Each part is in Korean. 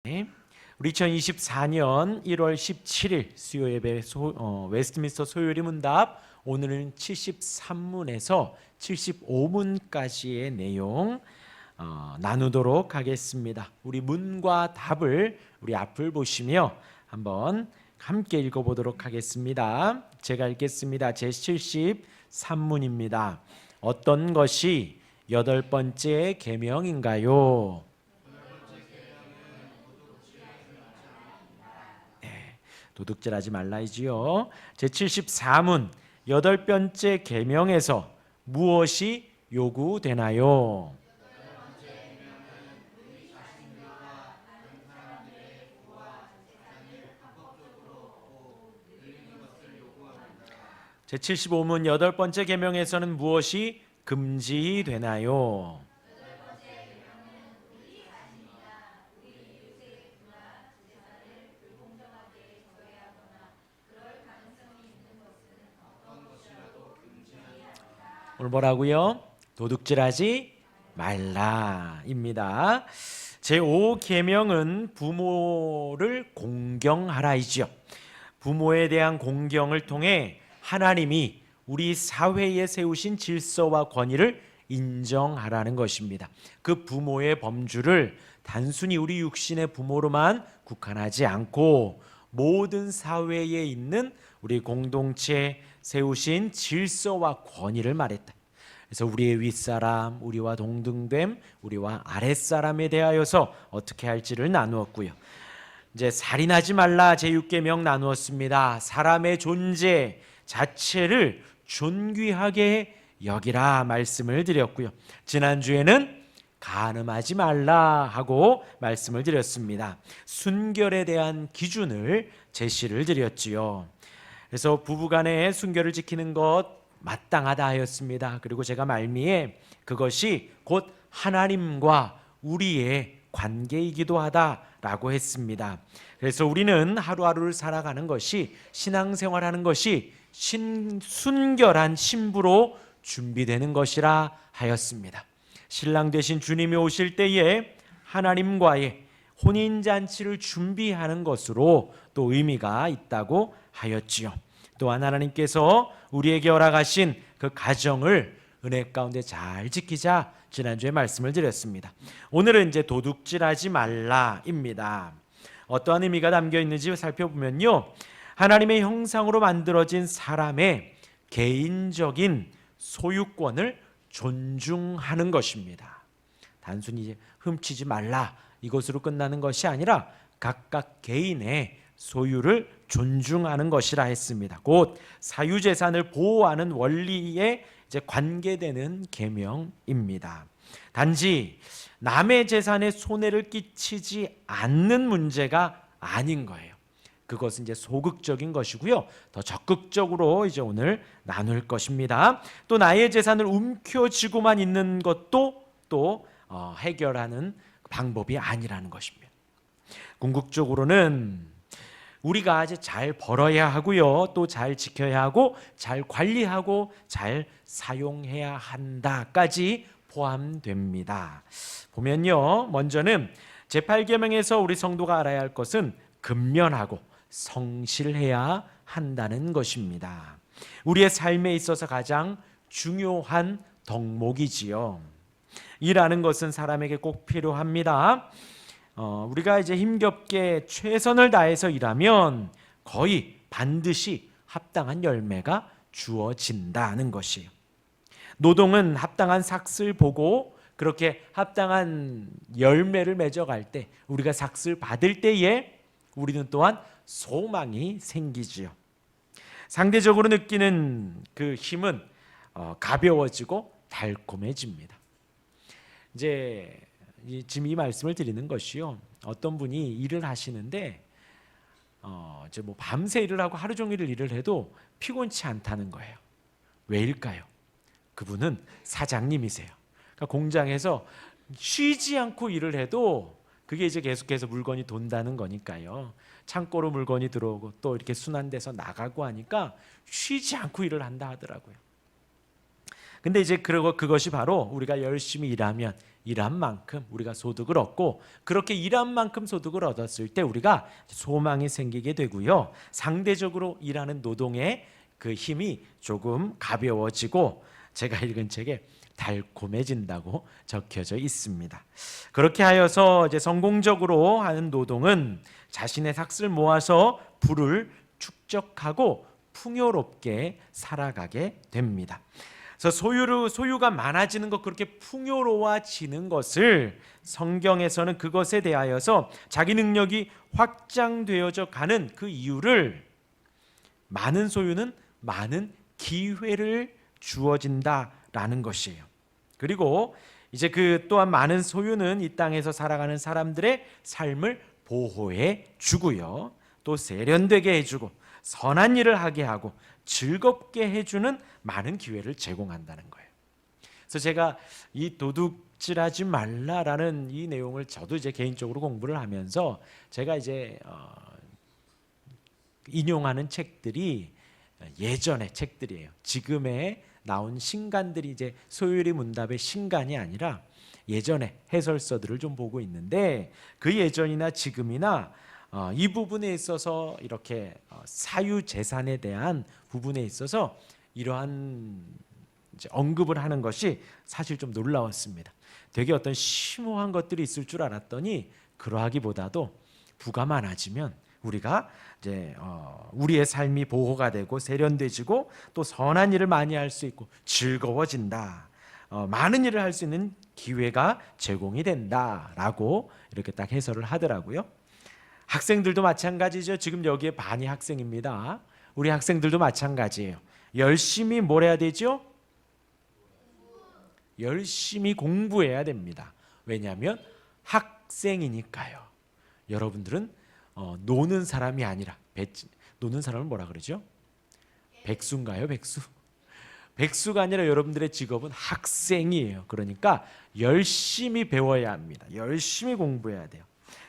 네. 우리 2024년 1월 17일 수요 예배 웨스트민스터 소요리 문답, 오늘은 73문에서 75문까지의 내용 나누도록 하겠습니다. 우리 문과 답을 우리 앞을 보시며 한번 함께 읽어보도록 하겠습니다. 제가 읽겠습니다. 제73문입니다. 어떤 것이 여덟 번째 계명인가요? 도둑질하지 말라이지요. 제74문 여덟 번째 계명에서 무엇이 요구되나요? 제75문 여덟 번째 계명에서는 무엇이 금지되나요? 오늘 뭐라고요? 도둑질하지 말라입니다. 제5계명은 부모를 공경하라이지요. 부모에 대한 공경을 통해 하나님이 우리 사회에 세우신 질서와 권위를 인정하라는 것입니다. 그 부모의 범주를 단순히 우리 육신의 부모로만 국한하지 않고 모든 사회에 있는 우리 공동체에 세우신 질서와 권위를 말했다. 그래서 우리의 윗사람, 우리와 동등됨, 우리와 아랫사람에 대하여서 어떻게 할지를 나누었고요. 이제 살인하지 말라 제6계명 나누었습니다. 사람의 존재 자체를 존귀하게 여기라 말씀을 드렸고요. 지난주에는 간음하지 말라 하고 말씀을 드렸습니다. 순결에 대한 기준을 제시를 드렸지요. 그래서 부부간의 순결을 지키는 것 마땅하다 하였습니다. 그리고 제가 말미에 그것이 곧 하나님과 우리의 관계이기도 하다라고 했습니다. 그래서 우리는 하루하루를 살아가는 것이, 신앙생활하는 것이 순결한 신부로 준비되는 것이라 하였습니다. 신랑 되신 주님이 오실 때에 하나님과의 혼인잔치를 준비하는 것으로 또 의미가 있다고 하였지요. 또한 하나님께서 우리에게 허락하신 그 가정을 은혜 가운데 잘 지키자 지난주에 말씀을 드렸습니다. 오늘은 이제 도둑질하지 말라입니다. 어떠한 의미가 담겨 있는지 살펴보면요, 하나님의 형상으로 만들어진 사람의 개인적인 소유권을 존중하는 것입니다. 단순히 훔치지 말라 이것으로 끝나는 것이 아니라 각각 개인의 소유를 존중하는 것이라 했습니다. 곧 사유재산을 보호하는 원리에 이제 관계되는 계명입니다. 단지 남의 재산에 손해를 끼치지 않는 문제가 아닌 거예요. 그것은 이제 소극적인 것이고요. 더 적극적으로 이제 오늘 나눌 것입니다. 또 나의 재산을 움켜쥐고만 있는 것도 또 해결하는 방법이 아니라는 것입니다. 궁극적으로는 우리가 이제 잘 벌어야 하고요, 또 잘 지켜야 하고 잘 관리하고 잘 사용해야 한다까지 포함됩니다. 보면요, 먼저는 제8계명에서 우리 성도가 알아야 할 것은 근면하고 성실해야 한다는 것입니다. 우리의 삶에 있어서 가장 중요한 덕목이지요. 일하는 것은 사람에게 꼭 필요합니다. 우리가 이제 힘겹게 최선을 다해서 일하면 거의 반드시 합당한 열매가 주어진다는 것이에요. 노동은 합당한 삭슬 보고 그렇게 합당한 열매를 맺어갈 때, 우리가 삭슬 받을 때에 우리는 또한 소망이 생기지요. 상대적으로 느끼는 그 힘은 가벼워지고 달콤해집니다. 이제 지금 이 말씀을 드리는 것이요, 어떤 분이 일을 하시는데 이제 뭐 밤새 일을 하고 하루 종일 일을 해도 피곤치 않다는 거예요. 왜일까요? 그분은 사장님이세요. 그러니까 공장에서 쉬지 않고 일을 해도 그게 이제 계속해서 물건이 돈다는 거니까요. 창고로 물건이 들어오고 또 이렇게 순환돼서 나가고 하니까 쉬지 않고 일을 한다 하더라고요. 근데 이제 그것이 바로 우리가 열심히 일하면 일한 만큼 우리가 소득을 얻고, 그렇게 일한 만큼 소득을 얻었을 때 우리가 소망이 생기게 되고요. 상대적으로 일하는 노동의 그 힘이 조금 가벼워지고, 제가 읽은 책에 달콤해진다고 적혀져 있습니다. 그렇게 하여서 이제 성공적으로 하는 노동은 자신의 삭을 모아서 부를 축적하고 풍요롭게 살아가게 됩니다. 그래서 소유가 많아지는 것, 그렇게 풍요로워지는 것을 성경에서는 그것에 대하여서 자기 능력이 확장되어져 가는 그 이유를, 많은 소유는 많은 기회를 주어진다라는 것이에요. 그리고 이제 그 또한 많은 소유는 이 땅에서 살아가는 사람들의 삶을 보호해 주고요, 또 세련되게 해주고 선한 일을 하게 하고 즐겁게 해주는 많은 기회를 제공한다는 거예요. 그래서 제가 이 도둑질하지 말라라는 이 내용을 저도 이제 개인적으로 공부를 하면서 제가 이제 인용하는 책들이 예전의 책들이에요. 지금의 나온 신간들이 이제 소유리 문답의 신간이 아니라 예전의 해설서들을 좀 보고 있는데, 그 예전이나 지금이나 이 부분에 있어서 이렇게 사유 재산에 대한 부분에 있어서 이러한 이제 언급을 하는 것이 사실 좀 놀라웠습니다. 되게 어떤 심오한 것들이 있을 줄 알았더니 그러하기보다도 부가 많아지면 우리가 이제 우리의 삶이 보호가 되고 세련되지고 또 선한 일을 많이 할 수 있고 즐거워진다. 많은 일을 할 수 있는 기회가 제공이 된다라고 이렇게 딱 해설을 하더라고요. 학생들도 마찬가지죠. 지금 여기에 반이 학생입니다. 우리 학생들도 마찬가지예요. 열심히 뭘 해야 되죠? 열심히 공부해야 됩니다. 왜냐하면 학생이니까요. 여러분들은 노는 사람이 아니라, 노는 사람을 뭐라 그러죠? 백수인가요? 백수가 아니라 여러분들의 직업은 학생이에요. 그러니까 열심히 배워야 합니다. 열심히 공부해야 돼요.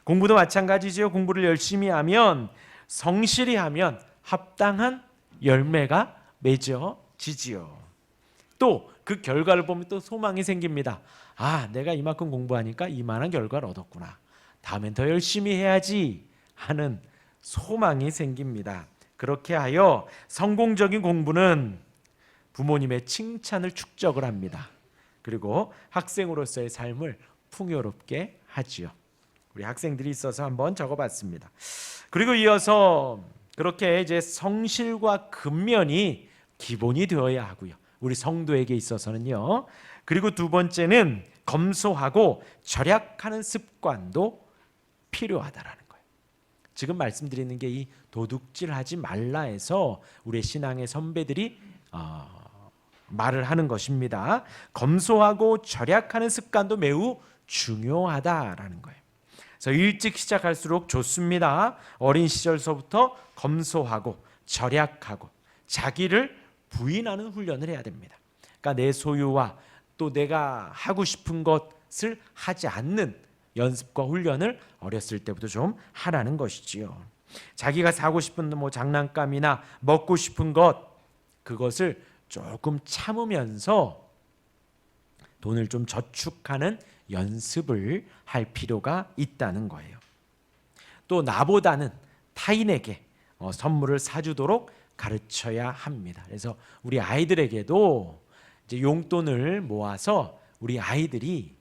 공부도 마찬가지죠. 공부를 열심히 하면, 성실히 하면 합당한 열매가 맺어지지요. 또 그 결과를 보면 또 소망이 생깁니다. 아, 내가 이만큼 공부하니까 이만한 결과를 얻었구나. 다음엔 더 열심히 해야지 하는 소망이 생깁니다. 그렇게 하여 성공적인 공부는 부모님의 칭찬을 축적을 합니다. 그리고 학생으로서의 삶을 풍요롭게 하지요. 우리 학생들이 있어서 한번 적어봤습니다. 그리고 이어서 그렇게 이제 성실과 근면이 기본이 되어야 하고요. 우리 성도에게 있어서는요. 그리고 두 번째는 검소하고 절약하는 습관도 필요하다라는 거예요. 지금 말씀드리는 게 이 도둑질하지 말라 해서 우리 신앙의 선배들이 말을 하는 것입니다. 검소하고 절약하는 습관도 매우 중요하다라는 거예요. 그래서 일찍 시작할수록 좋습니다. 어린 시절서부터 검소하고 절약하고 자기를 부인하는 훈련을 해야 됩니다. 그러니까 내 소유와 또 내가 하고 싶은 것을 하지 않는 연습과 훈련을 어렸을 때부터 좀 하라는 것이지요. 자기가 사고 싶은 뭐 장난감이나 먹고 싶은 것, 그것을 조금 참으면서 돈을 좀 저축하는 연습을 할 필요가 있다는 거예요. 또 나보다는 타인에게 선물을 사주도록 가르쳐야 합니다. 그래서 우리 아이들에게도 이제 용돈을 모아서 우리 아이들이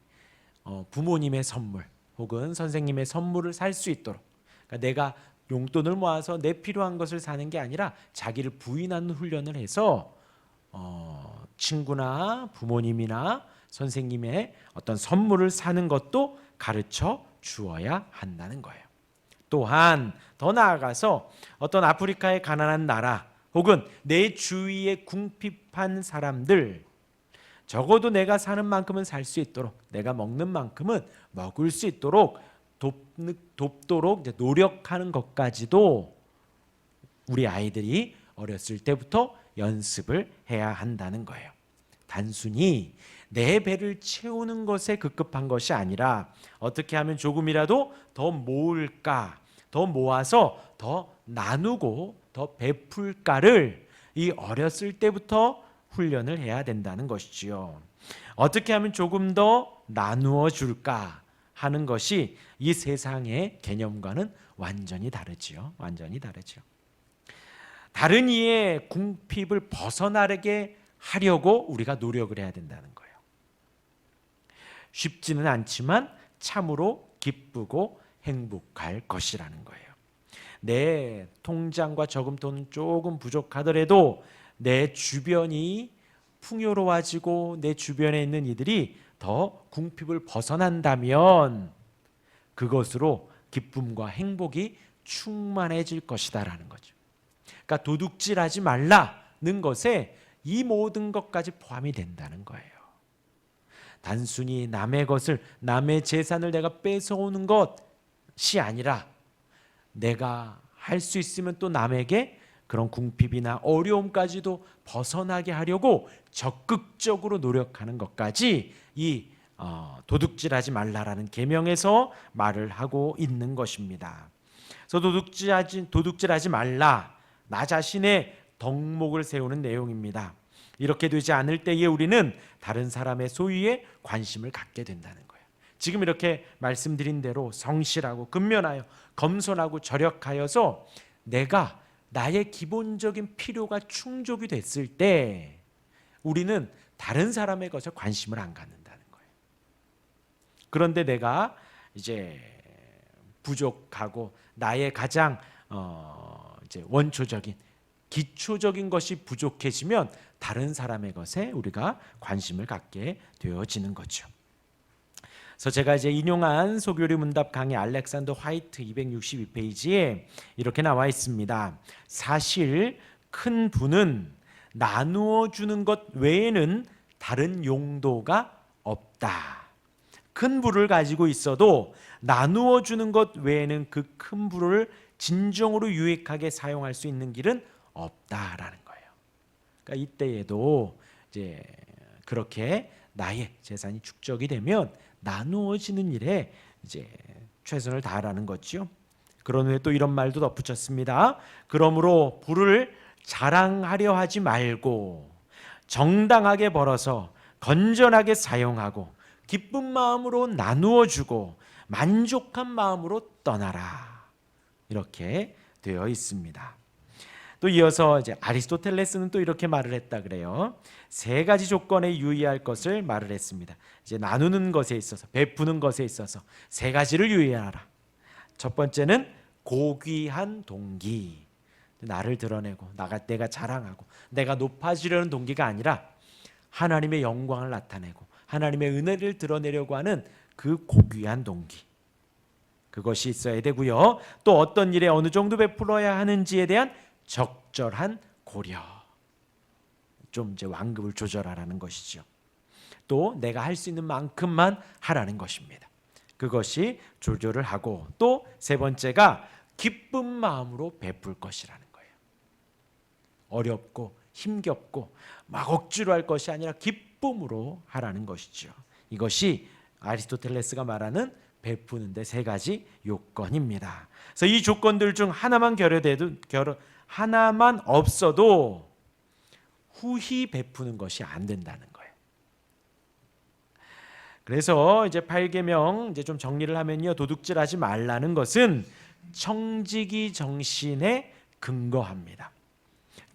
부모님의 선물 혹은 선생님의 선물을 살 수 있도록, 그러니까 내가 용돈을 모아서 내 필요한 것을 사는 게 아니라 자기를 부인하는 훈련을 해서 친구나 부모님이나 선생님의 어떤 선물을 사는 것도 가르쳐 주어야 한다는 거예요. 또한 더 나아가서 어떤 아프리카의 가난한 나라 혹은 내 주위에 궁핍한 사람들, 적어도 내가 사는 만큼은 살 수 있도록, 내가 먹는 만큼은 먹을 수 있도록 돕도록 이제 노력하는 것까지도 우리 아이들이 어렸을 때부터 연습을 해야 한다는 거예요. 단순히 내 배를 채우는 것에 급급한 것이 아니라 어떻게 하면 조금이라도 더 모을까, 더 모아서 더 나누고 더 베풀까를 이 어렸을 때부터 훈련을 해야 된다는 것이지요. 어떻게 하면 조금 더 나누어 줄까 하는 것이 이 세상의 개념과는 완전히 다르지요. 완전히 다르죠. 다른 이의 궁핍을 벗어나게 하려고 우리가 노력을 해야 된다는 거예요. 쉽지는 않지만 참으로 기쁘고 행복할 것이라는 거예요. 내 통장과 저금통은 조금 부족하더라도 내 주변이 풍요로워지고 내 주변에 있는 이들이 더 궁핍을 벗어난다면 그것으로 기쁨과 행복이 충만해질 것이다라는 거죠. 그러니까 도둑질하지 말라는 것에 이 모든 것까지 포함이 된다는 거예요. 단순히 남의 것을, 남의 재산을 내가 뺏어오는 것이 아니라 내가 할 수 있으면 또 남에게 그런 궁핍이나 어려움까지도 벗어나게 하려고 적극적으로 노력하는 것까지 이 도둑질하지 말라라는 계명에서 말을 하고 있는 것입니다. 그래서 도둑질하지 말라, 나 자신의 덕목을 세우는 내용입니다. 이렇게 되지 않을 때에 우리는 다른 사람의 소유에 관심을 갖게 된다는 거예요. 지금 이렇게 말씀드린 대로 성실하고 근면하여 겸손하고 절약하여서 내가 나의 기본적인 필요가 충족이 됐을 때 우리는 다른 사람의 것에 관심을 안 갖는다는 거예요. 그런데 내가 이제 부족하고 나의 가장 이제 원초적인 기초적인 것이 부족해지면 다른 사람의 것에 우리가 관심을 갖게 되어지는 거죠. 그래서 제가 이제 인용한 소교리 문답 강의 알렉산더 화이트 262페이지에 이렇게 나와 있습니다. 사실 큰 부는 나누어 주는 것 외에는 다른 용도가 없다. 큰 부를 가지고 있어도 나누어 주는 것 외에는 그 큰 부를 진정으로 유익하게 사용할 수 있는 길은 없다라는 거예요. 그러니까 이때에도 이제 그렇게 나의 재산이 축적이 되면 나누어지는 일에 이제 최선을 다하라는 거죠. 그런 후에 또 이런 말도 덧붙였습니다. 그러므로 부를 자랑하려 하지 말고 정당하게 벌어서 건전하게 사용하고 기쁜 마음으로 나누어 주고 만족한 마음으로 떠나라. 이렇게 되어 있습니다. 또 이어서 이제 아리스토텔레스는 또 이렇게 말을 했다 그래요. 세 가지 조건에 유의할 것을 말을 했습니다. 이제 나누는 것에 있어서, 베푸는 것에 있어서 세 가지를 유의하라. 첫 번째는 고귀한 동기, 나를 드러내고 내가 자랑하고 내가 높아지려는 동기가 아니라 하나님의 영광을 나타내고 하나님의 은혜를 드러내려고 하는 그 고귀한 동기, 그것이 있어야 되고요. 또 어떤 일에 어느 정도 베풀어야 하는지에 대한 적절한 고려, 좀 이제 완급을 조절하라는 것이죠. 또 내가 할 수 있는 만큼만 하라는 것입니다. 그것이 조절을 하고, 또 세 번째가 기쁜 마음으로 베풀 것이라는 거예요. 어렵고 힘겹고 막 억지로 할 것이 아니라 기쁨으로 하라는 것이죠. 이것이 아리스토텔레스가 말하는 베푸는데 세 가지 요건입니다. 그래서 이 조건들 중 하나만 하나만 없어도 후히 베푸는 것이 안 된다는 거예요. 그래서 이제 8계명 이제 좀 정리를 하면요, 도둑질하지 말라는 것은 청지기 정신에 근거합니다.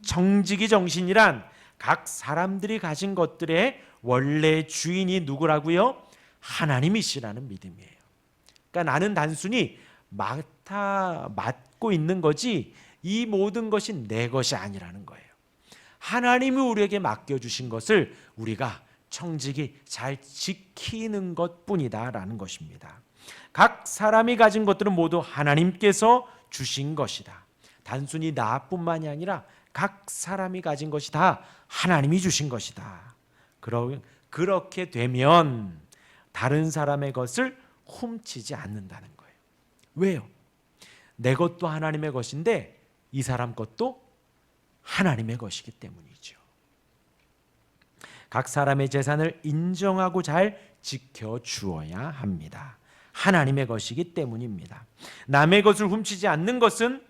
청지기 정신이란 각 사람들이 가진 것들의 원래 주인이 누구라고요? 하나님이시라는 믿음이에요. 그러니까 나는 단순히 맡고 있는 거지 이 모든 것이 내 것이 아니라는 거예요. 하나님이 우리에게 맡겨주신 것을 우리가 청지기 잘 지키는 것뿐이다라는 것입니다. 각 사람이 가진 것들은 모두 하나님께서 주신 것이다. 단순히 나뿐만이 아니라 각 사람이 가진 것이 다 하나님이 주신 것이다. 그렇게 되면 다른 사람의 것을 훔치지 않는다는 거예요. 왜요? 내 것도 하나님의 것인데 이 사람 것도 하나님의 것이기 때문이죠. 각 사람의 재산을 인정하고 잘 지켜주어야 합니다. 하나님의 것이기 때문입니다. 남의 것을 훔치지 않는 것은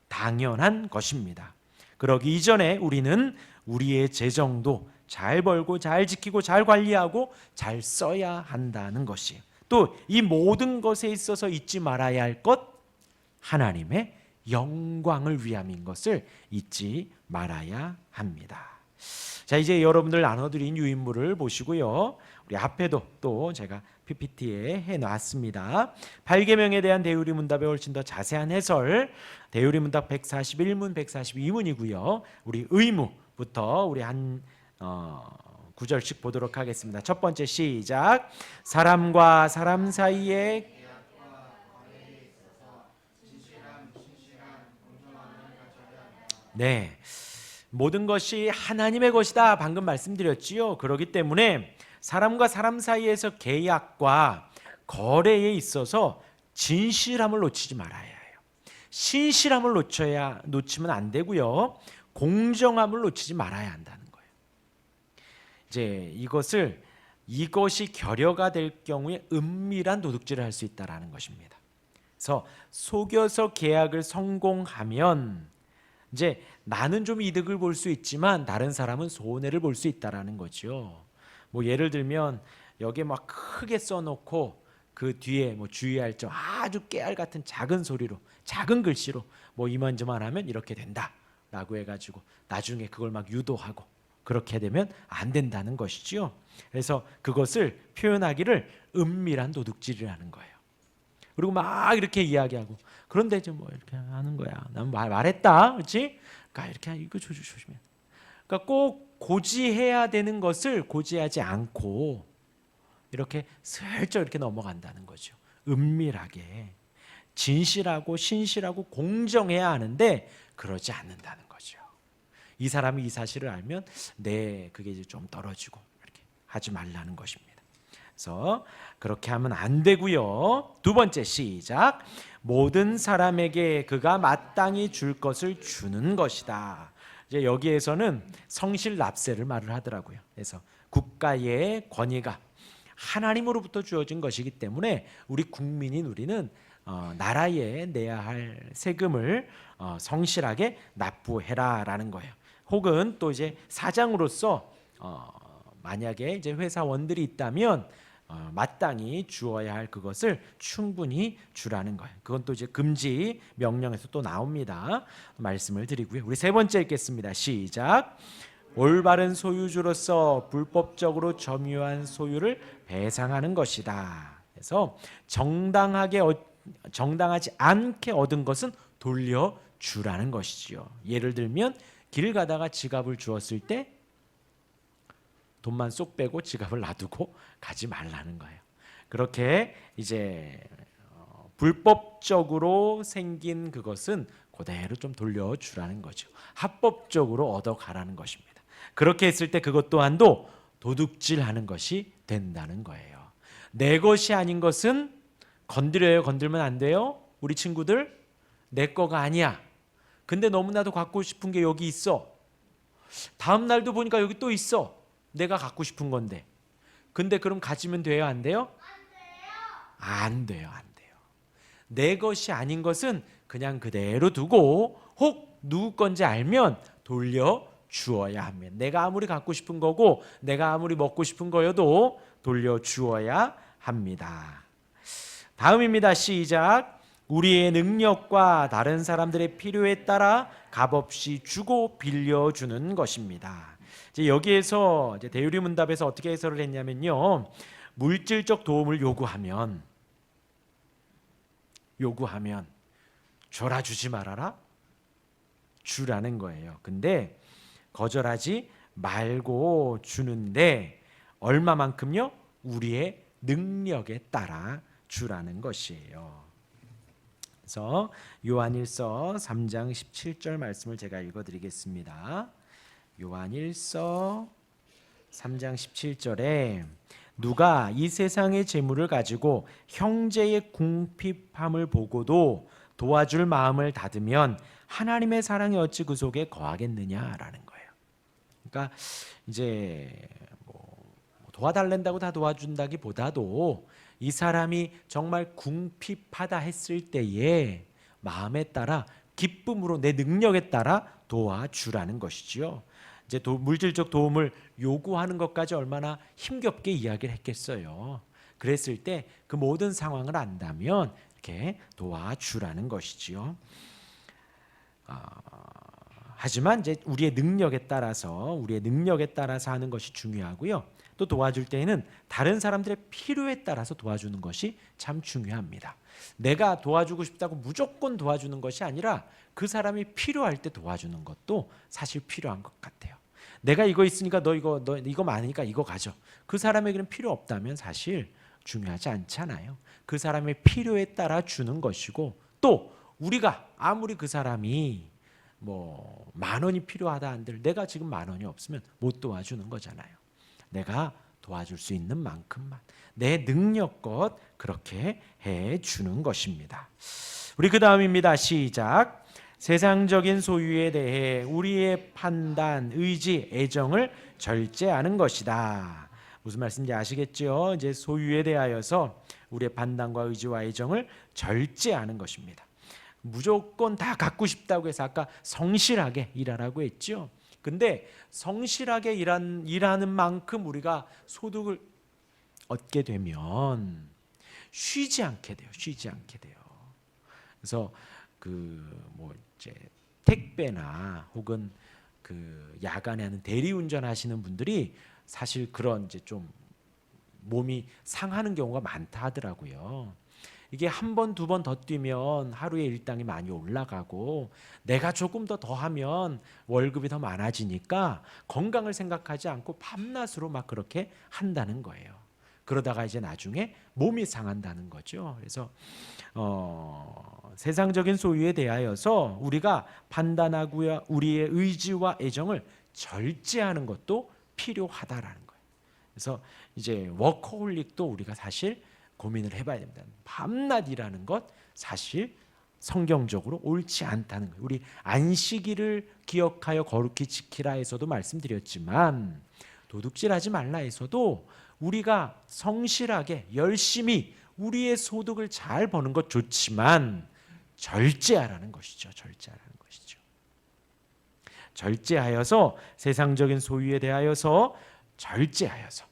당연한 것입니다. 그러기 이전에 우리는 우리의 재정도 잘 벌고 잘 지키고 잘 관리하고 잘 써야 한다는 것이에요. 또 이 모든 것에 있어서 잊지 말아야 할 것, 하나님의 영광을 위함인 것을 잊지 말아야 합니다. 자, 이제 여러분들 나눠드린 유인물을 보시고요. 우리 앞에도 또 제가 PPT에 해놨습니다. 8계명에 대한 대유리 문답의 훨씬 더 자세한 해설, 대유리 문답 141문, 142문이고요. 우리 의무부터 우리 한 구절씩 보도록 하겠습니다. 첫 번째 시작. 사람과 사람 사이에 네, 모든 것이 하나님의 것이다. 방금 말씀드렸지요. 그렇기 때문에 사람과 사람 사이에서 계약과 거래에 있어서 진실함을 놓치지 말아야 해요. 신실함을 놓치면 안 되고요. 공정함을 놓치지 말아야 한다는 거예요. 이제 이것이 결여가 될 경우에 은밀한 도둑질을 할 수 있다라는 것입니다. 그래서 속여서 계약을 성공하면 이제 나는 좀 이득을 볼 수 있지만 다른 사람은 손해를 볼 수 있다라는 거죠. 뭐 예를 들면 여기에 막 크게 써놓고 그 뒤에 뭐 주의할 점 아주 깨알 같은 작은 소리로 작은 글씨로 뭐 이만저만 하면 이렇게 된다라고 해가지고 나중에 그걸 막 유도하고 그렇게 되면 안 된다는 것이지요. 그래서 그것을 표현하기를 은밀한 도둑질이라는 거예요. 그리고 막 이렇게 이야기하고 그런데 좀 뭐 이렇게 하는 거야. 난 말했다, 그렇지? 그러니까 이렇게 이거 조심해. 그러니까 꼭 고지해야 되는 것을 고지하지 않고 이렇게 슬쩍 이렇게 넘어간다는 거죠. 은밀하게 진실하고 신실하고 공정해야 하는데 그러지 않는다는 거죠. 이 사람이 이 사실을 알면 그게 이제 좀 떨어지고 이렇게 하지 말라는 것입니다. 그래서 그렇게 하면 안 되고요. 두 번째 시작. 모든 사람에게 그가 마땅히 줄 것을 주는 것이다. 이제 여기에서는 성실납세를 말을 하더라고요. 그래서 국가의 권위가 하나님으로부터 주어진 것이기 때문에 우리 국민인 우리는 나라에 내야 할 세금을 성실하게 납부해라라는 거예요. 혹은 또 이제 사장으로서 만약에 이제 회사원들이 있다면 마땅히 주어야 할 그것을 충분히 주라는 거예요. 그건 또 이제 금지 명령에서 또 나옵니다. 말씀을 드리고요. 우리 세 번째 읽겠습니다. 시작. 올바른 소유주로서 불법적으로 점유한 소유를 배상하는 것이다. 그래서 정당하지 않게 얻은 것은 돌려주라는 것이지요. 예를 들면 길 가다가 지갑을 주었을 때 돈만 쏙 빼고 지갑을 놔두고 가지 말라는 거예요. 그렇게 이제 불법적으로 생긴 그것은 그대로 좀 돌려주라는 거죠. 합법적으로 얻어가라는 것입니다. 그렇게 했을 때 그것 또한도 도둑질하는 것이 된다는 거예요. 내 것이 아닌 것은 건들면 안 돼요. 우리 친구들 내 거가 아니야. 근데 너무나도 갖고 싶은 게 여기 있어. 다음 날도 보니까 여기 또 있어. 내가 갖고 싶은 건데. 근데 그럼 가지면 돼요? 안 돼요? 안 돼요. 내 것이 아닌 것은 그냥 그대로 두고 혹 누구 건지 알면 돌려 주어야 합니다. 내가 아무리 갖고 싶은 거고 내가 아무리 먹고 싶은 거여도 돌려 주어야 합니다. 다음입니다. 시작. 우리의 능력과 다른 사람들의 필요에 따라 값없이 주고 빌려주는 것입니다. 이제 여기에서 이제 대유리 문답에서 어떻게 해설을 했냐면요. 물질적 도움을 요구하면 줘라 주지 말아라 주라는 거예요. 근데 거절하지 말고 주는데 얼마만큼요? 우리의 능력에 따라 주라는 것이에요. 그래서 요한일서 3장 17절 말씀을 제가 읽어드리겠습니다. 요한일서 3장 17절에 누가 이 세상의 재물을 가지고 형제의 궁핍함을 보고도 도와줄 마음을 닫으면 하나님의 사랑이 어찌 그 속에 거하겠느냐라는 거예요. 그러니까 이제 도와달란다고 다 도와준다기보다도 이 사람이 정말 궁핍하다 했을 때에 마음에 따라 기쁨으로 내 능력에 따라 도와주라는 것이지요. 이제 물질적 도움을 요구하는 것까지 얼마나 힘겹게 이야기를 했겠어요. 그랬을 때 그 모든 상황을 안다면 이렇게 도와주라는 것이지요. 하지만 이제 우리의 능력에 따라서 하는 것이 중요하고요. 또 도와줄 때에는 다른 사람들의 필요에 따라서 도와주는 것이 참 중요합니다. 내가 도와주고 싶다고 무조건 도와주는 것이 아니라 그 사람이 필요할 때 도와주는 것도 사실 필요한 것 같아요. 내가 이거 있으니까 너 이거 많으니까 이거 가져. 그 사람에게는 필요 없다면 사실 중요하지 않잖아요. 그 사람의 필요에 따라 주는 것이고, 또 우리가 아무리 그 사람이 뭐 10,000원이 필요하다 한들 내가 지금 10,000원이 없으면 못 도와주는 거잖아요. 내가 도와줄 수 있는 만큼만 내 능력껏 그렇게 해 주는 것입니다. 우리 그 다음입니다. 시작. 세상적인 소유에 대해 우리의 판단, 의지, 애정을 절제하는 것이다. 무슨 말씀인지 아시겠죠? 이제 소유에 대하여서 우리의 판단과 의지와 애정을 절제하는 것입니다. 무조건 다 갖고 싶다고 해서 아까 성실하게 일하라고 했죠. 근데 성실하게 일하는 만큼 우리가 소득을 얻게 되면 쉬지 않게 돼요. 그래서 이제 택배나 혹은 그 야간에 하는 대리운전 하시는 분들이 사실 그런 이제 좀 몸이 상하는 경우가 많다 하더라고요. 이게 한 번, 두 번 더 뛰면 하루에 일당이 많이 올라가고 내가 조금 더 하면 월급이 더 많아지니까 건강을 생각하지 않고 밤낮으로 막 그렇게 한다는 거예요. 그러다가 이제 나중에 몸이 상한다는 거죠. 그래서 세상적인 소유에 대하여서 우리가 판단하고요, 우리의 의지와 애정을 절제하는 것도 필요하다라는 거예요. 그래서 이제 워커홀릭도 우리가 사실 고민을 해봐야 됩니다. 밤낮 일하는 것 사실 성경적으로 옳지 않다는 거예요. 우리 안식일을 기억하여 거룩히 지키라에서도 말씀드렸지만, 도둑질하지 말라에서도 우리가 성실하게 열심히 우리의 소득을 잘 버는 것 좋지만 절제하라는 것이죠. 절제하여서 세상적인 소유에 대하여서 절제하여서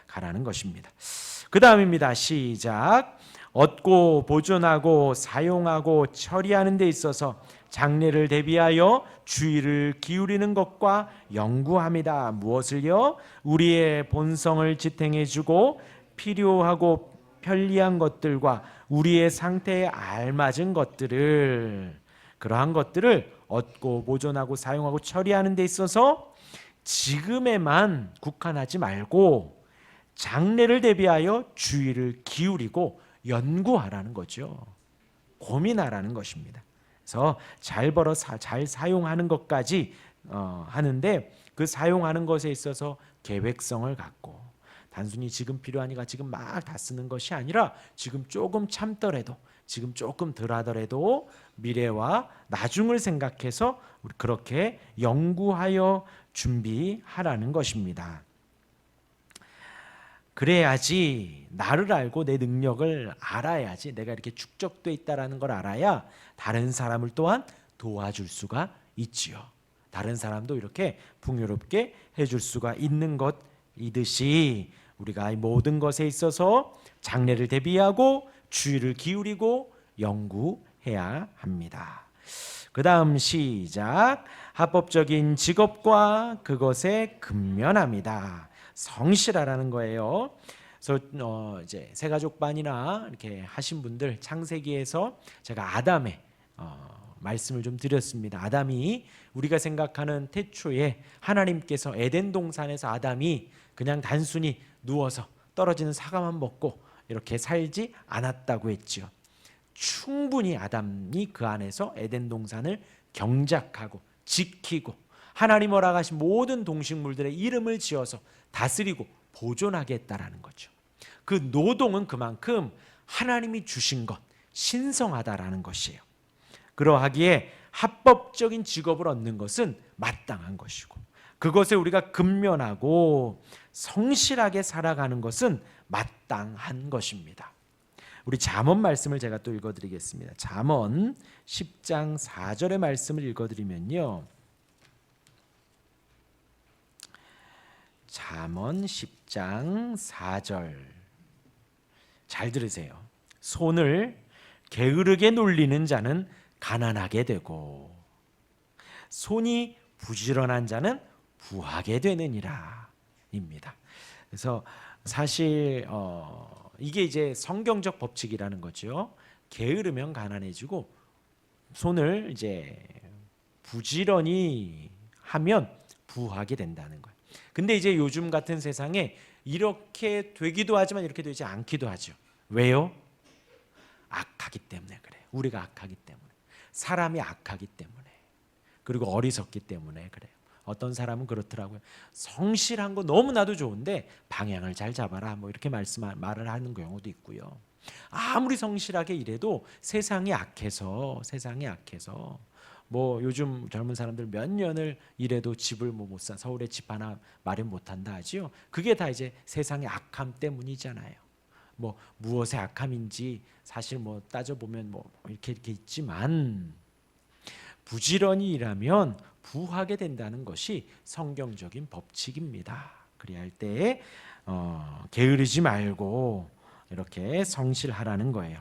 가라는 것입니다. 그 다음입니다. 시작. 얻고 보존하고 사용하고 처리하는 데 있어서 장래를 대비하여 주의를 기울이는 것과 연구합니다. 무엇을요? 우리의 본성을 지탱해주고 필요하고 편리한 것들과 우리의 상태에 알맞은 것들을, 그러한 것들을 얻고 보존하고 사용하고 처리하는 데 있어서 지금에만 국한하지 말고 장래를 대비하여 주의를 기울이고 연구하라는 거죠. 고민하라는 것입니다. 그래서 잘 벌어 잘 사용하는 것까지 하는데, 그 사용하는 것에 있어서 계획성을 갖고 단순히 지금 필요하니까 지금 막 다 쓰는 것이 아니라 지금 조금 참더라도, 지금 조금 덜 하더라도 미래와 나중을 생각해서 그렇게 연구하여 준비하라는 것입니다. 그래야지, 나를 알고 내 능력을 알아야지, 내가 이렇게 축적돼 있다라는 걸 알아야 다른 사람을 또한 도와줄 수가 있지요. 다른 사람도 이렇게 풍요롭게 해줄 수가 있는 것이듯이 우리가 이 모든 것에 있어서 장래를 대비하고 주의를 기울이고 연구해야 합니다. 그 다음 시작. 합법적인 직업과 그것에 근면합니다. 성실하라는 거예요. 그래서 이제 새가족반이나 이렇게 하신 분들, 창세기에서 제가 아담의 말씀을 좀 드렸습니다. 아담이 우리가 생각하는 태초에 하나님께서 에덴 동산에서 아담이 그냥 단순히 누워서 떨어지는 사과만 먹고 이렇게 살지 않았다고 했지요. 충분히 아담이 그 안에서 에덴 동산을 경작하고 지키고 하나님 허락하신 모든 동식물들의 이름을 지어서 다스리고 보존하게 했다라는 거죠. 그 노동은 그만큼 하나님이 주신 것, 신성하다라는 것이에요. 그러하기에 합법적인 직업을 얻는 것은 마땅한 것이고, 그것에 우리가 근면하고 성실하게 살아가는 것은 마땅한 것입니다. 우리 잠언 말씀을 제가 또 읽어드리겠습니다. 잠언 10장 4절의 말씀을 읽어드리면요, 잠언 10장 4절 잘 들으세요. 손을 게으르게 놀리는 자는 가난하게 되고 손이 부지런한 자는 부하게 되느니라 입니다. 그래서 사실 이게 이제 성경적 법칙이라는 거죠. 게으르면 가난해지고 손을 이제 부지런히 하면 부하게 된다는 거예요. 근데 이제 요즘 같은 세상에 이렇게 되기도 하지만 이렇게 되지 않기도 하죠. 왜요? 악하기 때문에 그래요. 우리가 악하기 때문에. 사람이 악하기 때문에. 그리고 어리석기 때문에 그래요. 어떤 사람은 그렇더라고요. 성실한 거 너무나도 좋은데 방향을 잘 잡아라 뭐 이렇게 말을 하는 경우도 있고요. 아무리 성실하게 일해도 세상이 악해서 뭐 요즘 젊은 사람들 몇 년을 일해도 집을 못 사, 서울에 집 하나 마련 못한다 하지요. 그게 다 이제 세상의 악함 때문이잖아요. 뭐 무엇의 악함인지 사실 뭐 따져보면 뭐 이렇게 있지만 부지런히 일하면 부하게 된다는 것이 성경적인 법칙입니다. 그래야 할 때 게으르지 말고 이렇게 성실하라는 거예요.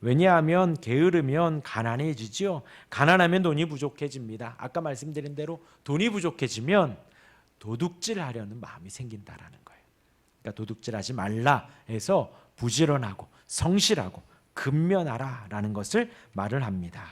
왜냐하면 게으르면 가난해지죠. 가난하면 돈이 부족해집니다. 아까 말씀드린 대로 돈이 부족해지면 도둑질하려는 마음이 생긴다라는 거예요. 그러니까 도둑질하지 말라 해서 부지런하고 성실하고 근면하라라는 것을 말을 합니다.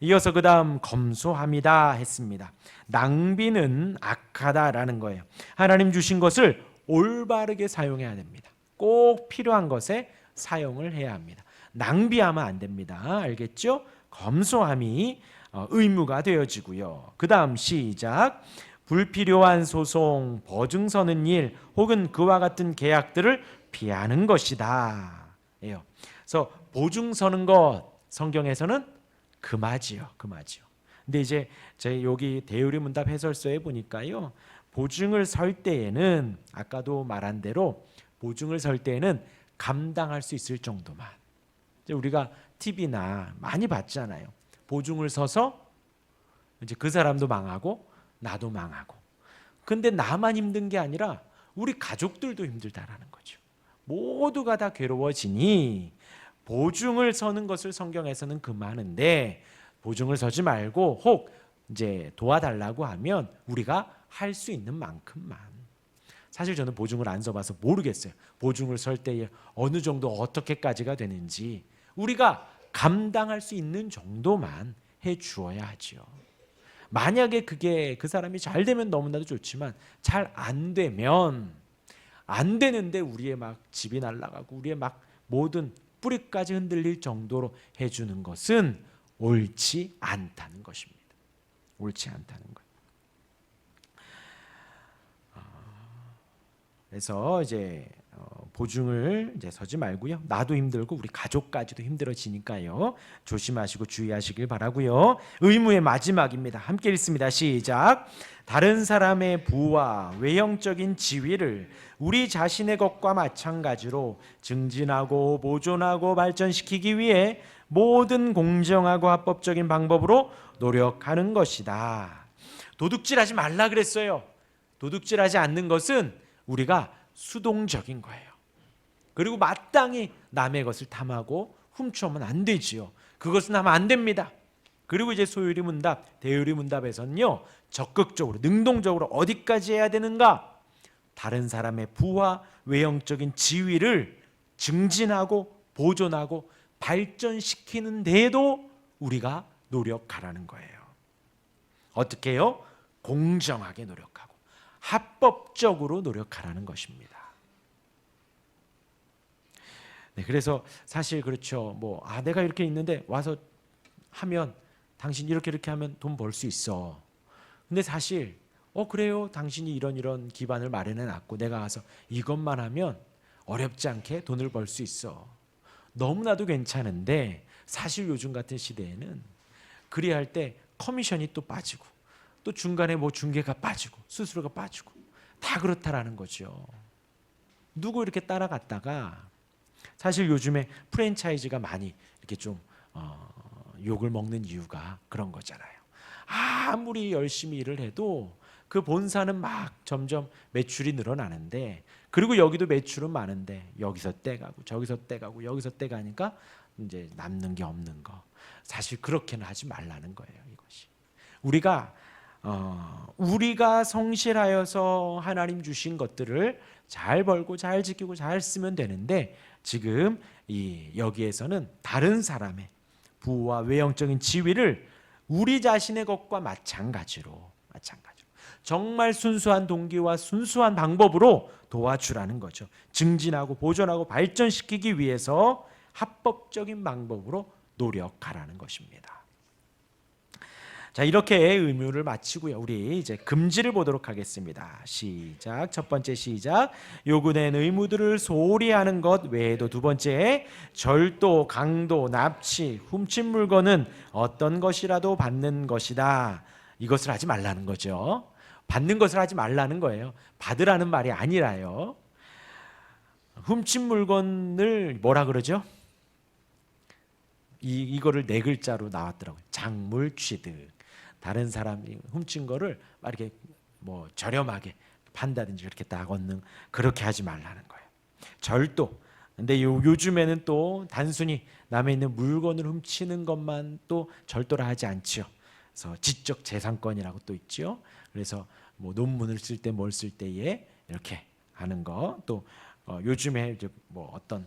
이어서 그 다음 검소함이다 했습니다. 낭비는 악하다라는 거예요. 하나님 주신 것을 올바르게 사용해야 됩니다. 꼭 필요한 것에 사용을 해야 합니다. 낭비하면 안 됩니다. 알겠죠? 검소함이 의무가 되어지고요. 그 다음 시작. 불필요한 소송, 버증 서는 일 혹은 그와 같은 계약들을 피하는 것이다. 예요. 그래서 보증 서는 것 성경에서는 금하지요. 근데 이제 제 여기 대유리 문답 해설서에 보니까요. 보증을 설 때에는 아까도 말한 대로 보증을 설 때에는 감당할 수 있을 정도만. 이제 우리가 TV나 많이 봤잖아요. 보증을 서서 이제 그 사람도 망하고 나도 망하고. 근데 나만 힘든 게 아니라 우리 가족들도 힘들다라는 거죠. 모두가 다 괴로워지니 보증을 서는 것을 성경에서는 금하는데 보증을 서지 말고 혹 이제 도와달라고 하면 우리가 할 수 있는 만큼만. 사실 저는 보증을 안 서봐서 모르겠어요. 보증을 설 때에 어느 정도 어떻게까지가 되는지 우리가 감당할 수 있는 정도만 해 주어야 하죠. 만약에 그게 그 사람이 잘 되면 너무나도 좋지만 잘 안 되면 안 되는데 우리의 막 집이 날아가고 우리의 막 모든 뿌리까지 흔들릴 정도로 해주는 것은 옳지 않다는 것입니다. 옳지 않다는 것. 그래서 이제 보증을 이제 서지 말고요. 나도 힘들고 우리 가족까지도 힘들어지니까요. 조심하시고 주의하시길 바라고요. 의무의 마지막입니다. 함께 읽습니다. 시작. 다른 사람의 부와 외형적인 지위를 우리 자신의 것과 마찬가지로 증진하고 보존하고 발전시키기 위해 모든 공정하고 합법적인 방법으로 노력하는 것이다. 도둑질하지 말라 그랬어요. 도둑질하지 않는 것은 우리가 수동적인 거예요. 그리고 마땅히 남의 것을 탐하고 훔쳐오면 안 되지요. 그것은 하면 안 됩니다. 그리고 이제 소유리 문답, 대유리 문답에서는요, 적극적으로 능동적으로 어디까지 해야 되는가? 다른 사람의 부와 외형적인 지위를 증진하고 보존하고 발전시키는 데에도 우리가 노력하라는 거예요. 어떻게 해요? 공정하게 노력하고 합법적으로 노력하라는 것입니다. 네, 그래서 사실 그렇죠. 뭐 내가 이렇게 있는데 와서 하면 당신 이렇게 하면 돈 벌 수 있어. 근데 사실 그래요. 당신이 이런 기반을 마련해 놨고 내가 가서 이것만 하면 어렵지 않게 돈을 벌 수 있어. 너무나도 괜찮은데 사실 요즘 같은 시대에는 그래야 할 때 커미션이 또 빠지고 또 중간에 뭐 중개가 빠지고 수수료가 빠지고 다 그렇다라는 거죠. 누구 이렇게 따라갔다가 사실 요즘에 프랜차이즈가 많이 이렇게 좀 욕을 먹는 이유가 그런 거잖아요. 아무리 열심히 일을 해도 그 본사는 막 점점 매출이 늘어나는데, 그리고 여기도 매출은 많은데 여기서 떼가고 저기서 떼가고 여기서 떼가니까 이제 남는 게 없는 거. 사실 그렇게는 하지 말라는 거예요. 이것이 우리가 성실하여서 하나님 주신 것들을 잘 벌고 잘 지키고 잘 쓰면 되는데, 지금 여기에서는 다른 사람의 부와 외형적인 지위를 우리 자신의 것과 마찬가지로 정말 순수한 동기와 순수한 방법으로 도와주라는 거죠. 증진하고 보존하고 발전시키기 위해서 합법적인 방법으로 노력하라는 것입니다. 자, 이렇게 의무를 마치고요. 우리 이제 금지를 보도록 하겠습니다. 시작. 첫 번째 시작. 요구된 의무들을 소홀히 하는 것 외에도, 두 번째, 절도, 강도, 납치, 훔친 물건은 어떤 것이라도 받는 것이다. 이것을 하지 말라는 거죠. 받는 것을 하지 말라는 거예요. 받으라는 말이 아니라요. 훔친 물건을 뭐라 그러죠? 이거를 네 글자로 나왔더라고요. 작물취득. 다른 사람이 훔친 거를 막 이렇게 뭐 저렴하게 판다든지 그렇게 딱 얻는, 그렇게 하지 말라는 거예요. 절도. 근데 요즘에는 또 단순히 남의 있는 물건을 훔치는 것만 또 절도를 하지 않죠. 그래서 지적 재산권이라고 또 있죠. 그래서 뭐 논문을 쓸 때 뭘 쓸 때에 이렇게 하는 거, 또 요즘에 이제 뭐 어떤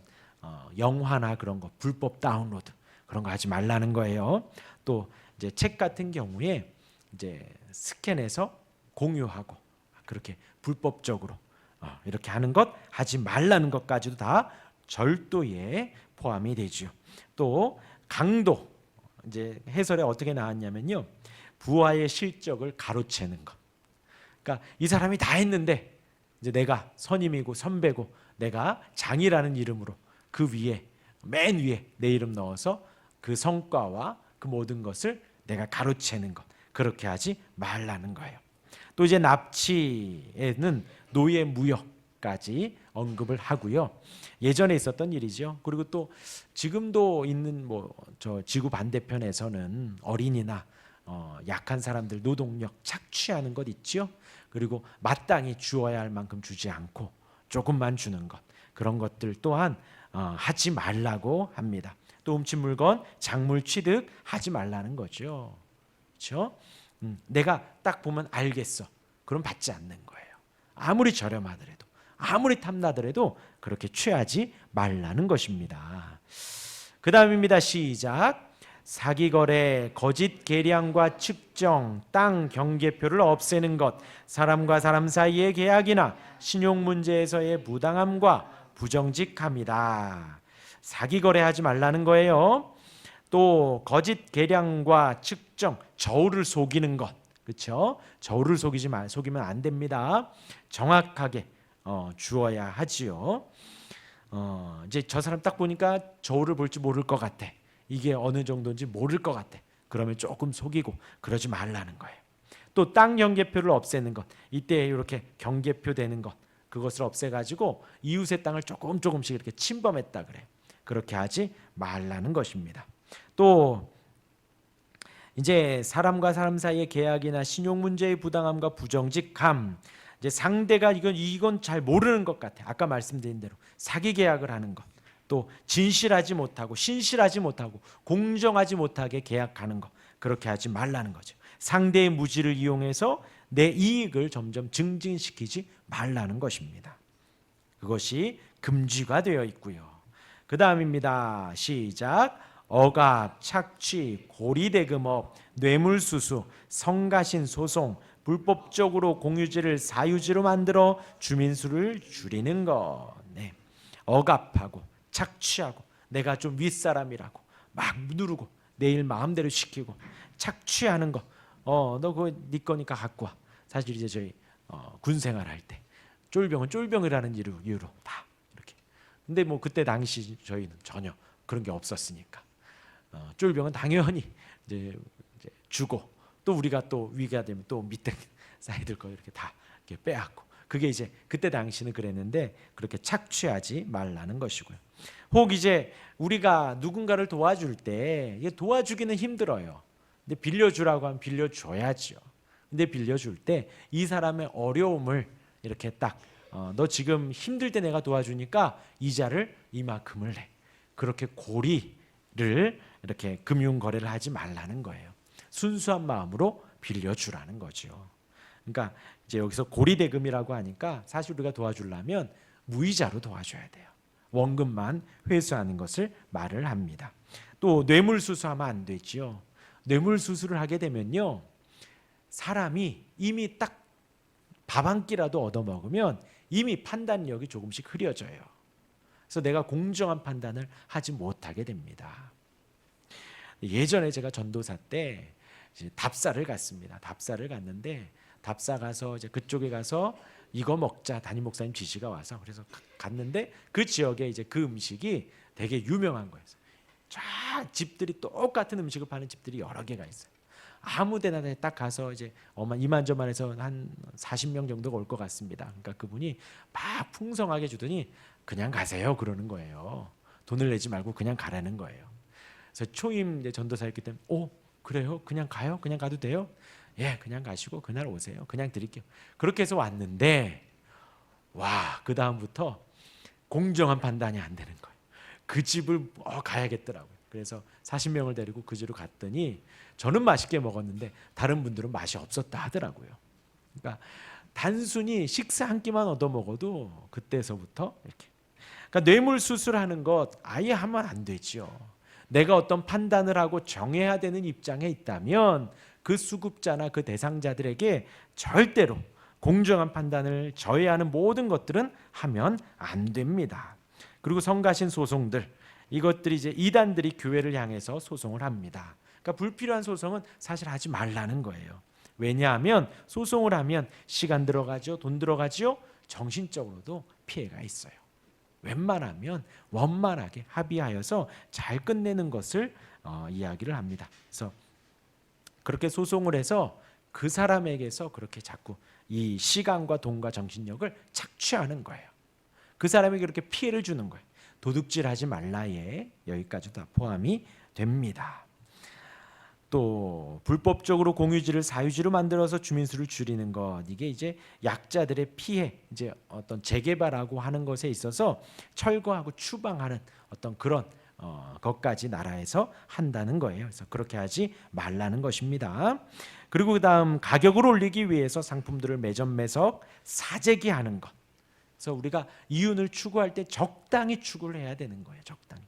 영화나 그런 거 불법 다운로드 그런 거 하지 말라는 거예요. 또 이제 책 같은 경우에 이제 스캔해서 공유하고 그렇게 불법적으로 이렇게 하는 것 하지 말라는 것까지도 다 절도에 포함이 되죠. 또 강도, 이제 해설에 어떻게 나왔냐면요, 부하의 실적을 가로채는 것. 그러니까 이 사람이 다 했는데 이제 내가 선임이고 선배고 내가 장이라는 이름으로 그 위에, 맨 위에 내 이름 넣어서 그 성과와 그 모든 것을 내가 가로채는 것, 그렇게 하지 말라는 거예요. 또 이제 납치에는 노예 무역까지 언급을 하고요. 예전에 있었던 일이죠. 그리고 또 지금도 있는 저 지구 반대편에서는 어린이나 약한 사람들 노동력 착취하는 것 있죠. 그리고 마땅히 주어야 할 만큼 주지 않고 조금만 주는 것, 그런 것들 또한 하지 말라고 합니다. 또 훔친 물건, 작물 취득 하지 말라는 거죠. 그렇죠? 내가 딱 보면 알겠어. 그럼 받지 않는 거예요. 아무리 저렴하더라도, 아무리 탐나더라도 그렇게 취하지 말라는 것입니다. 그 다음입니다. 시작. 사기 거래, 거짓 계량과 측정, 땅 경계표를 없애는 것, 사람과 사람 사이의 계약이나 신용 문제에서의 부당함과 부정직함이다. 사기 거래하지 말라는 거예요. 또 거짓 계량과 측정, 저울을 속이는 것, 그렇죠? 저울을 속이면 안 됩니다. 정확하게 주어야 하지요. 이제 저 사람 딱 보니까 저울을 볼지 모를 것 같아. 이게 어느 정도인지 모를 것 같아. 그러면 조금 속이고 그러지 말라는 거예요. 또 땅 경계표를 없애는 것, 이때 이렇게 경계표 되는 것, 그것을 없애가지고 이웃의 땅을 조금씩 이렇게 침범했다 그래. 그렇게 하지 말라는 것입니다. 또 이제 사람과 사람 사이의 계약이나 신용 문제의 부당함과 부정직함, 이제 상대가 이건 잘 모르는 것 같아. 아까 말씀드린 대로 사기 계약을 하는 것, 또 진실하지 못하고 신실하지 못하고 공정하지 못하게 계약하는 것, 그렇게 하지 말라는 거죠. 상대의 무지를 이용해서 내 이익을 점점 증진시키지 말라는 것입니다. 그것이 금지가 되어 있고요. 그 다음입니다. 시작. 억압, 착취, 고리대금업, 뇌물수수, 성가신 소송, 불법적으로 공유지를 사유지로 만들어 주민수를 줄이는 것. 네. 억압하고 착취하고 내가 좀 윗사람이라고 막 누르고 내일 마음대로 시키고 착취하는 거. 너 그거 네 거니까 갖고 와. 사실 이제 저희 군생활 할 때 쫄병은 쫄병이라는 이유로 다 이렇게. 근데 뭐 그때 당시 저희는 전혀 그런 게 없었으니까 쫄병은 당연히 이제 주고, 또 우리가 또 위가 되면 또 밑에 사이들 거 이렇게 다 이렇게 빼앗고, 그게 이제 그때 당시는 그랬는데 그렇게 착취하지 말라는 것이고요. 혹 이제 우리가 누군가를 도와줄 때 이게 도와주기는 힘들어요. 근데 빌려주라고 하면 빌려줘야죠. 근데 빌려줄 때 이 사람의 어려움을 이렇게 딱 너 지금 힘들 때 내가 도와주니까 이자를 이만큼을 내. 그렇게 고리를 이렇게 금융 거래를 하지 말라는 거예요. 순수한 마음으로 빌려주라는 거죠. 그러니까 이제 여기서 고리대금이라고 하니까 사실 우리가 도와주려면 무이자로 도와줘야 돼요. 원금만 회수하는 것을 말을 합니다. 또 뇌물수수하면 안 되죠. 뇌물수수를 하게 되면요, 사람이 이미 딱 밥 한 끼라도 얻어먹으면 이미 판단력이 조금씩 흐려져요. 그래서 내가 공정한 판단을 하지 못하게 됩니다. 예전에 제가 전도사 때 이제 답사를 갔습니다. 답사를 갔는데 답사 가서 이제 그쪽에 가서 이거 먹자 담임 목사님 지시가 와서 그래서 갔는데 그 지역에 이제 그 음식이 되게 유명한 거예요. 쫙 집들이 똑같은 음식을 파는 집들이 여러 개가 있어요. 아무데나 딱 가서 이제 이만저만해서 한 40명 정도가 올 것 같습니다. 그러니까 그분이 막 풍성하게 주더니 그냥 가세요 그러는 거예요. 돈을 내지 말고 그냥 가라는 거예요. 그래서 초임 이제 전도사였기 때문에 그래요? 그냥 가요? 그냥 가도 돼요? 예, 그냥 가시고 그날 오세요. 그냥 드릴게요. 그렇게 해서 왔는데 그 다음부터 공정한 판단이 안 되는 거예요. 그 집을 가야겠더라고요. 그래서 40명을 데리고 그 집으로 갔더니 저는 맛있게 먹었는데 다른 분들은 맛이 없었다 하더라고요. 그러니까 단순히 식사 한 끼만 얻어 먹어도 그때서부터 이렇게. 그러니까 뇌물 수술하는 것 아예 하면 안 되죠. 내가 어떤 판단을 하고 정해야 되는 입장에 있다면 그 수급자나 그 대상자들에게 절대로 공정한 판단을 저해하는 모든 것들은 하면 안 됩니다. 그리고 성가신 소송들, 이것들이 이제 이단들이 교회를 향해서 소송을 합니다. 그러니까 불필요한 소송은 사실 하지 말라는 거예요. 왜냐하면 소송을 하면 시간 들어가죠, 돈 들어가죠, 정신적으로도 피해가 있어요. 웬만하면 원만하게 합의하여서 잘 끝내는 것을 이야기를 합니다. 그래서 그렇게 소송을 해서 그 사람에게서 그렇게 자꾸 이 시간과 돈과 정신력을 착취하는 거예요. 그 사람에게 그렇게 피해를 주는 거예요. 도둑질하지 말라에 여기까지도 다 포함이 됩니다. 또 불법적으로 공유지를 사유지로 만들어서 주민수를 줄이는 것, 이게 이제 약자들의 피해, 이제 어떤 재개발하고 하는 것에 있어서 철거하고 추방하는 어떤 그런 것까지 나라에서 한다는 거예요. 그래서 그렇게 하지 말라는 것입니다. 그리고 그다음 가격을 올리기 위해서 상품들을 매점매석 사재기하는 것. 그래서 우리가 이윤을 추구할 때 적당히 추구를 해야 되는 거예요. 적당히.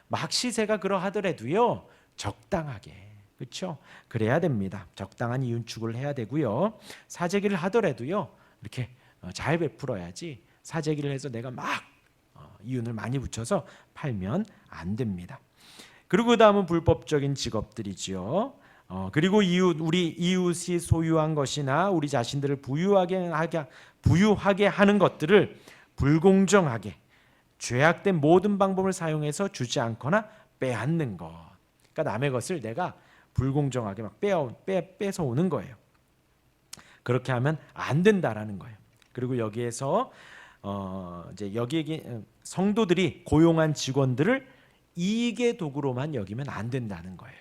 막 시세가 그러하더라도요, 적당하게. 그렇죠? 그래야 됩니다. 적당한 이윤 추구를 해야 되고요. 사재기를 하더라도요, 이렇게 잘 베풀어야지 사재기를 해서 내가 막 이윤을 많이 붙여서 팔면 안 됩니다. 그리고 그다음은 불법적인 직업들이지요. 그리고 우리 이웃이 소유한 것이나 우리 자신들을 부유하게 하는 것들을 불공정하게 죄악된 모든 방법을 사용해서 주지 않거나 빼앗는 것. 그러니까 남의 것을 내가 불공정하게 막 뺏어 오는 거예요. 그렇게 하면 안 된다라는 거예요. 그리고 여기에서 이제 여기에 성도들이 고용한 직원들을 이익의 도구로만 여기면 안 된다는 거예요.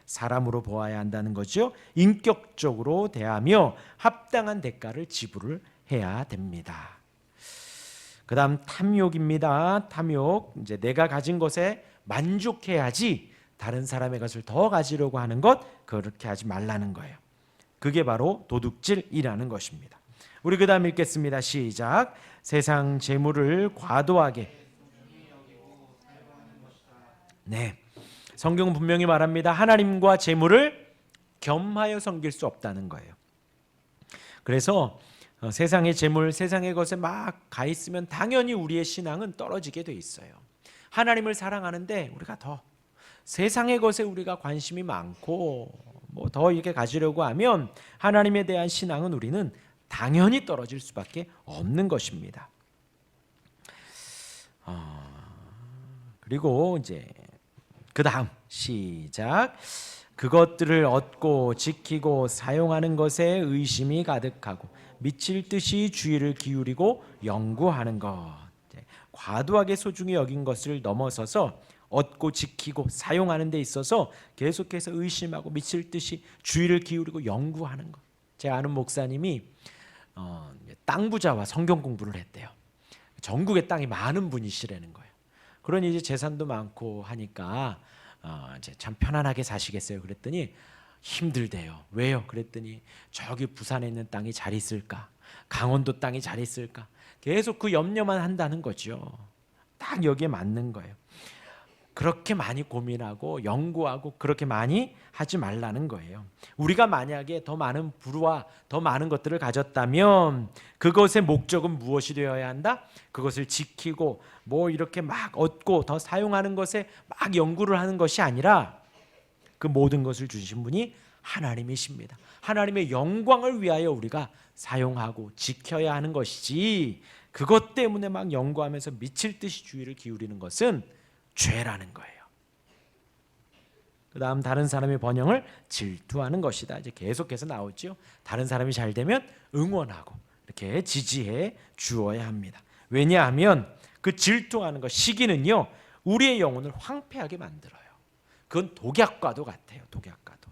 사람으로 보아야 한다는 거죠. 인격적으로 대하며 합당한 대가를 지불을 해야 됩니다. 그다음 탐욕입니다. 탐욕, 이제 내가 가진 것에 만족해야지 다른 사람의 것을 더 가지려고 하는 것, 그렇게 하지 말라는 거예요. 그게 바로 도둑질이라는 것입니다. 우리 그다음 읽겠습니다. 시작. 세상 재물을 과도하게. 네, 성경은 분명히 말합니다. 하나님과 재물을 겸하여 섬길 수 없다는 거예요. 그래서 세상의 재물, 세상의 것에 막 가 있으면 당연히 우리의 신앙은 떨어지게 돼 있어요. 하나님을 사랑하는데 우리가 더 세상의 것에 우리가 관심이 많고 뭐 더 이렇게 가지려고 하면 하나님에 대한 신앙은 우리는 당연히 떨어질 수밖에 없는 것입니다. 그리고 이제 그 다음 시작. 그것들을 얻고 지키고 사용하는 것에 의심이 가득하고 미칠 듯이 주의를 기울이고 연구하는 것. 과도하게 소중히 여긴 것을 넘어서서 얻고 지키고 사용하는 데 있어서 계속해서 의심하고 미칠 듯이 주의를 기울이고 연구하는 것. 제가 아는 목사님이 땅 부자와 성경 공부를 했대요. 전국에 땅이 많은 분이시라는 거예요. 그러니 이제 재산도 많고 하니까 이제 참 편안하게 사시겠어요. 그랬더니 힘들대요. 왜요? 그랬더니 저기 부산에 있는 땅이 잘 있을까? 강원도 땅이 잘 있을까? 계속 그 염려만 한다는 거죠. 딱 여기에 맞는 거예요. 그렇게 많이 고민하고 연구하고 그렇게 많이 하지 말라는 거예요. 우리가 만약에 더 많은 부와 더 많은 것들을 가졌다면 그것의 목적은 무엇이 되어야 한다? 그것을 지키고 뭐 이렇게 막 얻고 더 사용하는 것에 막 연구를 하는 것이 아니라 그 모든 것을 주신 분이 하나님이십니다. 하나님의 영광을 위하여 우리가 사용하고 지켜야 하는 것이지, 그것 때문에 막 연구하면서 미칠 듯이 주의를 기울이는 것은 죄라는 거예요. 그 다음 다른 사람의 번영을 질투하는 것이다. 이제 계속해서 나오죠. 다른 사람이 잘 되면 응원하고 이렇게 지지해 주어야 합니다. 왜냐하면 그 질투하는 것, 시기는요, 우리의 영혼을 황폐하게 만들어요. 그건 독약과도 같아요. 독약과도.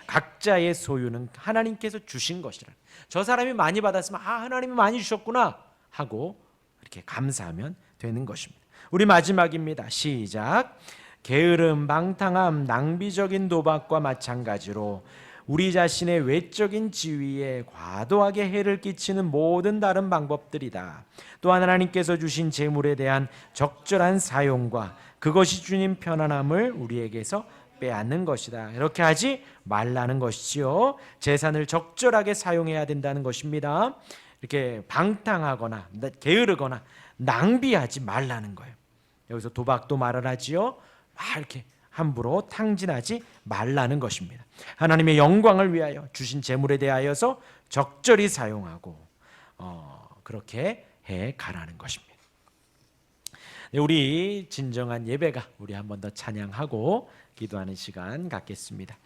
각자의 소유는 하나님께서 주신 것이라. 저 사람이 많이 받았으면 하나님이 많이 주셨구나 하고 이렇게 감사하면 되는 것입니다. 우리 마지막입니다. 시작. 게으름, 방탕함, 낭비적인 도박과 마찬가지로 우리 자신의 외적인 지위에 과도하게 해를 끼치는 모든 다른 방법들이다. 또한 하나님께서 주신 재물에 대한 적절한 사용과 그것이 주님 편안함을 우리에게서 빼앗는 것이다. 이렇게 하지 말라는 것이지요. 재산을 적절하게 사용해야 된다는 것입니다. 이렇게 방탕하거나 게으르거나 낭비하지 말라는 거예요. 여기서 도박도 말을 하지요. 막 이렇게 함부로 탕진하지 말라는 것입니다. 하나님의 영광을 위하여 주신 재물에 대하여서 적절히 사용하고 그렇게 해 가라는 것입니다. 네, 우리 진정한 예배가 우리 한 번 더 찬양하고 기도하는 시간 갖겠습니다.